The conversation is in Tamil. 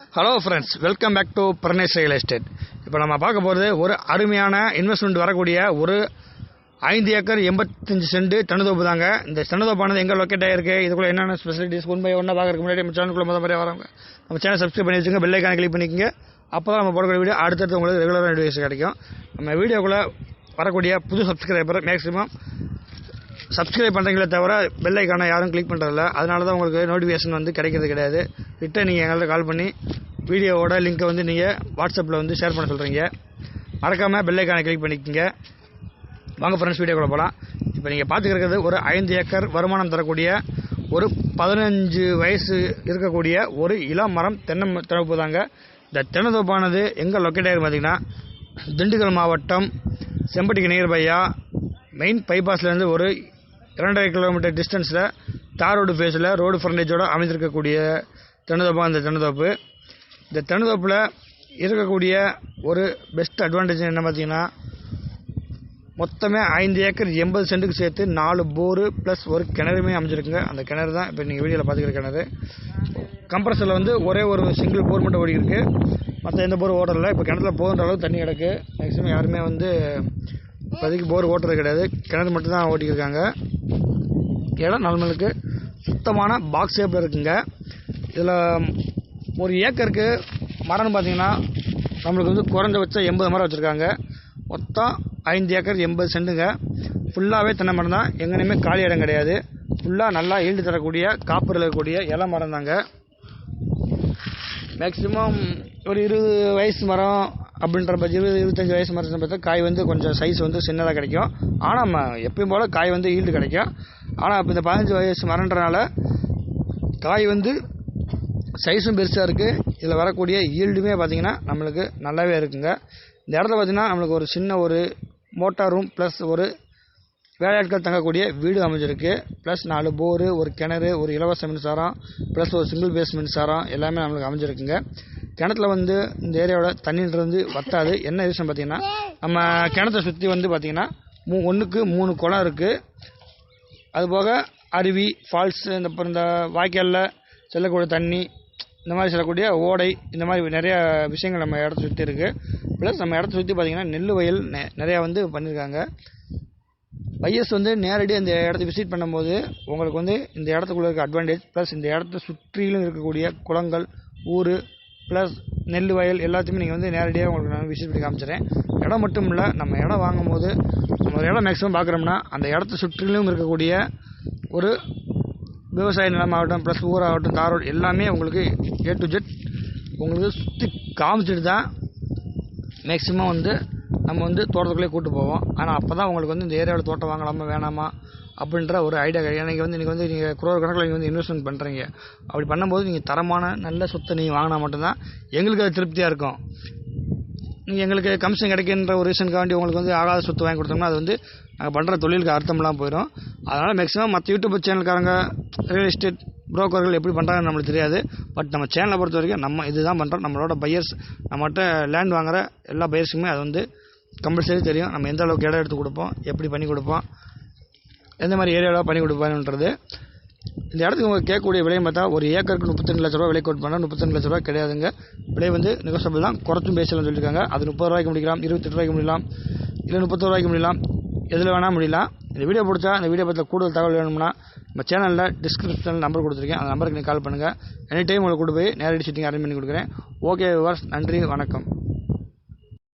Hello friends, welcome back to பர்னேஸ் ரியல் எஸ்டேட். இப்போ நம்ம பார்க்க போகிறது ஒரு அருமையான இன்வெஸ்ட்மெண்ட் வரக்கூடிய ஒரு 5 ஏக்கர் 85 சென்ட் தென்னந்தோப்பு தாங்க. இந்த தென்னந்தோப்பானது எங்கே லொக்கேட் ஆகிருக்கு, இதுக்குள்ள என்னென்ன ஸ்பெசிலிட்டிஸ் ஒன் பை ஒன்றா பார்க்கறதுக்கு முன்னாடி நம்ம சேனலுக்குள்ள மாதிரி வரவங்க நம்ம சேனல் சப்ஸ்கிரைப் பண்ணி வச்சுங்க, பெல் ஐக்கானை கிளிக் பண்ணிக்கோங்க. அப்போ தான் நம்ம போடக்கூடிய வீடியோ அடுத்தடுத்து உங்களுக்கு ரெகுலராக நோட்டிஃபிகேஷன் கிடைக்கும். நம்ம வீடியோக்குள்ளே வரக்கூடிய புது சப்ஸ்கிரைபர் மேக்ஸிமம் சப்ஸ்கிரைப் பண்ணுறீங்களே தவிர பெல் ஐக்கானை யாரும் கிளிக் பண்ணுறதில்ல. அதனால தான் உங்களுக்கு நோட்டிஃபிகேஷன் வந்து கிடைக்கிறது கிடையாது. விட்டு நீங்கள் எங்கள்கிட்ட கால் பண்ணி வீடியோவோட லிங்க்கை வந்து நீங்கள் வாட்ஸ்அப்பில் வந்து ஷேர் பண்ண சொல்கிறீங்க. மறக்காமல் பெல் ஐக்கானை கிளிக் பண்ணிக்கோங்க. வாங்க ஃப்ரெண்ட்ஸ், வீடியோக்குள்ள போகலாம். இப்போ நீங்கள் பார்த்துக்கிறது ஒரு 5 ஏக்கர் வருமானம் தரக்கூடிய ஒரு 15 வயசு இருக்கக்கூடிய ஒரு இளம் மரம் தென்னந்தோப்பு தாங்க. இந்த தென்னந்தோப்பானது எங்கே லொக்கேட் ஆகிருக்கு பார்த்தீங்கன்னா, திண்டுக்கல் மாவட்டம் செம்பட்டிக்கு நியர்பையா மெயின் பைபாஸ்லேருந்து ஒரு 2.5 கிலோமீட்டர் டிஸ்டன்ஸில் தார் ரோடு ஃபேஸில் ரோடு ஃப்ரண்டேஜோடு அமைந்திருக்கக்கூடிய தென்னந்தோப்பாக இந்த தென்னந்தோப்பு. இந்த தென்னந்தோப்பில் இருக்கக்கூடிய ஒரு பெஸ்ட் அட்வான்டேஜ் என்ன பார்த்தீங்கன்னா, மொத்தமே 5 ஏக்கர் 80 சென்ட்டுக்கு சேர்த்து 4 போரு ப்ளஸ் ஒரு கிணறுமே அமைஞ்சிருக்குங்க. அந்த கிணறு தான் இப்போ நீங்கள் வீடியோவில் பார்த்துக்கிற கிணறு. கம்ப்ரஸரில் வந்து ஒரே ஒரு சிங்கிள் போர் மட்டும் ஓடி இருக்குது, மற்ற எந்த போர் ஓடலை. இப்போ கிணத்துல போகிற அளவுக்கு தண்ணி கிடக்கு. மேக்ஸிமம் யாருமே வந்து இப்போதைக்கு போர் ஓட்டுறது கிடையாது, கிணறு மட்டும் தான் ஓட்டிக்கிருக்காங்க. இடம் நம்மளுக்கு சுத்தமான பாக்ஸ் ஷேப்பில் இருக்குங்க. இதில் ஒரு ஏக்கருக்கு மரம்னு பார்த்தீங்கன்னா நம்மளுக்கு வந்து குறைஞ்சபட்சம் 80 மரம் வச்சுருக்காங்க. மொத்தம் 5 ஏக்கர் 80 சென்ட்டுங்க. ஃபுல்லாகவே தென்னை மரம் தான், எங்கேயுமே காலி இடம் கிடையாது. ஃபுல்லாக நல்லா ஈல்டு தரக்கூடிய காப்பரில் இருக்கக்கூடிய இலை மரம் தாங்க. மேக்ஸிமம் ஒரு 20 வயசு மரம் அப்படின்ற 20-25 வயசு மரம் பார்த்தா காய் வந்து கொஞ்சம் சைஸ் வந்து சின்னதாக கிடைக்கும். ஆனால் நம்ம எப்பயும் போல் காய் வந்து ஈல்டு கிடைக்கும். ஆனால் இப்போ இந்த 15 வயசு மரன்றனால காய் வந்து சைஸும் பெருசாக இருக்குது. இதில் வரக்கூடிய ஈல்டுமே பார்த்திங்கன்னா நம்மளுக்கு நல்லாவே இருக்குங்க. இந்த இடத்துல பார்த்திங்கன்னா நம்மளுக்கு ஒரு சின்ன ஒரு மோட்டார் ரூம் ப்ளஸ் ஒரு வேலையாட்கள் தங்கக்கூடிய வீடு அமைஞ்சிருக்கு. ப்ளஸ் 4 போரு, ஒரு கிணறு, ஒரு இலவச மின்சாரம் ப்ளஸ் ஒரு சிங்கிள் பேஸ் மின்சாரம் எல்லாமே நம்மளுக்கு அமைஞ்சிருக்குங்க. கிணத்துல வந்து இந்த ஏரியாவோட தண்ணின்றது வந்து வத்தாது. என்ன ரீசன் பார்த்தீங்கன்னா, நம்ம கிணத்தை சுற்றி வந்து பார்த்திங்கன்னா 1க்கு 3 குளம் இருக்குது. அதுபோக அருவி, ஃபால்ஸ், இந்த வாய்க்காலில் செல்லக்கூடிய தண்ணி, இந்த மாதிரி செல்லக்கூடிய ஓடை, இந்த மாதிரி நிறையா விஷயங்கள் நம்ம இடத்த சுற்றி இருக்குது. ப்ளஸ் நம்ம இடத்த சுற்றி பார்த்திங்கன்னா நெல் வயல் நிறையா வந்து பண்ணியிருக்காங்க. பையர்ஸ் வந்து நேரடியாக இந்த இடத்த விசிட் பண்ணும்போது உங்களுக்கு வந்து இந்த இடத்துக்குள்ள இருக்க அட்வான்டேஜ் ப்ளஸ் இந்த இடத்த சுற்றிலும் இருக்கக்கூடிய குளங்கள், ஊர் ப்ளஸ் நெல் வயல் எல்லாத்தையுமே நீங்கள் வந்து நேரடியாக உங்களுக்கு நான் விசிட் பண்ணி காமிச்சிடுறேன். இடம் மட்டும் இல்லை, நம்ம இடம் வாங்கும்போது நம்ம ஒரு இடம் மேக்ஸிமம் பார்க்குறோம்னா அந்த இடத்த சுற்றிலும் இருக்கக்கூடிய ஒரு விவசாய நிலமாகட்டும் ப்ளஸ் ஊராகட்டும் தாரோடு எல்லாமே உங்களுக்கு A to Z உங்களுக்கு சுற்றி காமிச்சிட்டு தான் மேக்ஸிமம் வந்து நம்ம வந்து தோட்டத்துக்குள்ளே கூப்பிட்டு போவோம். ஆனால் அப்போ தான் உங்களுக்கு வந்து இந்த ஏரியாவில் தோட்டம் வாங்கலாமா வேணாமா அப்படின்ற ஒரு ஐடியா கிடையாது. எனக்கு வந்து இன்றைக்கி வந்து நீங்கள் குரோர் கணக்கில் நீங்கள் வந்து இன்வெஸ்ட்மெண்ட் பண்ணுறீங்க. அப்படி பண்ணும்போது நீங்கள் தரமான நல்ல சொத்தை நீங்கள் வாங்கினா மட்டும்தான் எங்களுக்கு அது திருப்தியாக இருக்கும். நீங்கள் எங்களுக்கு கமிஷன் கிடைக்கின்ற ஒரு ரீசனுக்காண்டி உங்களுக்கு வந்து ஆகாத சொத்து வாங்கி கொடுத்தோம்னா அது வந்து நாங்கள் பண்ணுற தொழிலுக்கு அர்த்தம்லாம் போயிடும். அதனால் மேக்ஸிமம் மற்ற யூடியூப் சேனல்காரங்க ரியல் எஸ்டேட் புரோக்கர்கள் எப்படி பண்ணுறாங்கன்னு நம்மளுக்கு தெரியாது. பட் நம்ம சேனலை பொறுத்த வரைக்கும் நம்ம இதுதான் பண்ணுறோம். நம்மளோட பையர்ஸ், நம்மகிட்ட லேண்ட் வாங்குகிற எல்லா பையர்ஸுக்குமே அது வந்து கம்பல்சரி தெரியும். நம்ம எந்த அளவுக்கு இடம் எடுத்து கொடுப்போம், எப்படி பண்ணி கொடுப்போம், எந்த மாதிரி ஏரியாவில் பண்ணி கொடுப்போன்றது. இந்த இடத்துக்கு உங்களுக்கு கேட்கக்கூடிய விலையை பார்த்தா ஒரு ஏக்கருக்கு 32 லட்ச ரூபா விலை கோட் பண்ணால் 32 லட்ச ரூபா கிடையாதுங்க. விலை வந்து நெகோசியபிள் தான், குறைச்சும் பேசலாம்னு சொல்லியிருக்காங்க. அது 30 ரூபாய்க்கு முடிக்கலாம், 28 ரூபாய்க்கு முடியலாம், இல்லை 31 ரூபாய்க்கு முடியலாம், எதில் வேணால் முடியலாம். இந்த வீடியோ பிடிச்சா இந்த வீடியோ பற்றின கூடுதல் தகவல் வேணும்னா நம்ம சேனலில் டிஸ்கிரிப்ஷனில் நம்பர் கொடுத்துருக்கேன், அந்த நம்பருக்கு நீங்கள் கால் பண்ணுங்கள். எனி டைம் உங்களுக்கு கொண்டு போய் நேரடி சிட்டிங் அரேஞ்ச் பண்ணி கொடுக்குறேன். ஓகே வியூவர்ஸ், நன்றி, வணக்கம்.